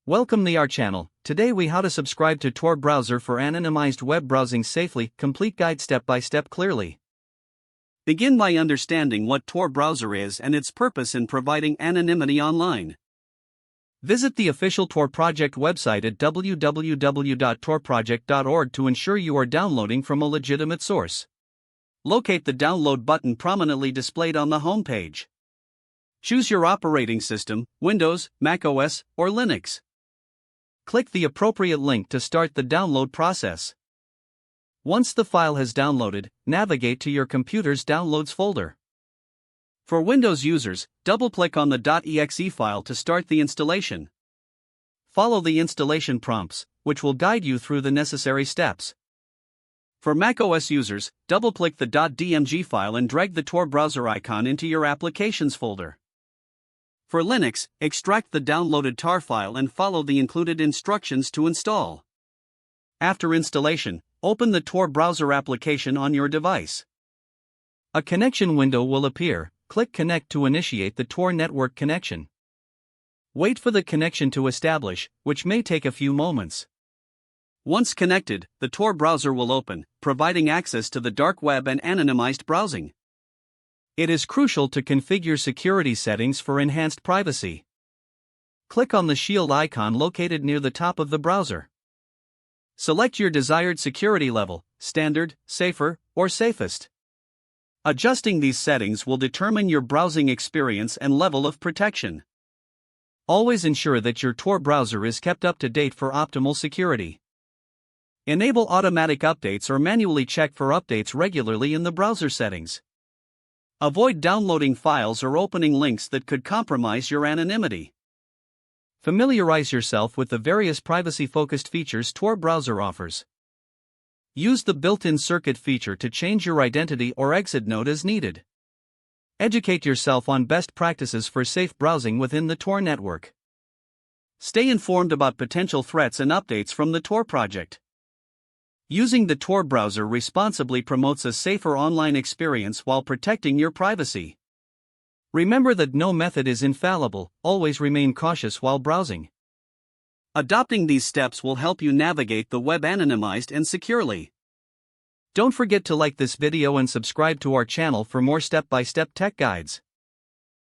Welcome to our channel. Today we how to subscribe to Tor Browser for anonymized web browsing safely. Complete guide step by step clearly. Begin by understanding what Tor Browser is and its purpose in providing anonymity online. Visit the official Tor project website at www.torproject.org to ensure you are downloading from a legitimate source. Locate the download button prominently displayed on the home page. Choose your operating system, Windows, Mac OS, or Linux. Click the appropriate link to start the download process. Once the file has downloaded, navigate to your computer's Downloads folder. For Windows users, double-click on the .exe file to start the installation. Follow the installation prompts, which will guide you through the necessary steps. For Mac OS users, double-click the .dmg file and drag the Tor Browser icon into your Applications folder. For Linux, extract the downloaded tar file and follow the included instructions to install. After installation, open the Tor Browser application on your device. A connection window will appear. Click Connect to initiate the Tor network connection. Wait for the connection to establish, which may take a few moments. Once connected, the Tor browser will open, providing access to the dark web and anonymized browsing. It is crucial to configure security settings for enhanced privacy. Click on the shield icon located near the top of the browser. Select your desired security level, standard, safer, or safest. Adjusting these settings will determine your browsing experience and level of protection. Always ensure that your Tor browser is kept up to date for optimal security. Enable automatic updates or manually check for updates regularly in the browser settings. Avoid downloading files or opening links that could compromise your anonymity. Familiarize yourself with the various privacy-focused features Tor Browser offers. Use the built-in circuit feature to change your identity or exit node as needed. Educate yourself on best practices for safe browsing within the Tor network. Stay informed about potential threats and updates from the Tor project. Using the Tor browser responsibly promotes a safer online experience while protecting your privacy. Remember that no method is infallible, always remain cautious while browsing. Adopting these steps will help you navigate the web anonymized and securely. Don't forget to like this video and subscribe to our channel for more step-by-step tech guides.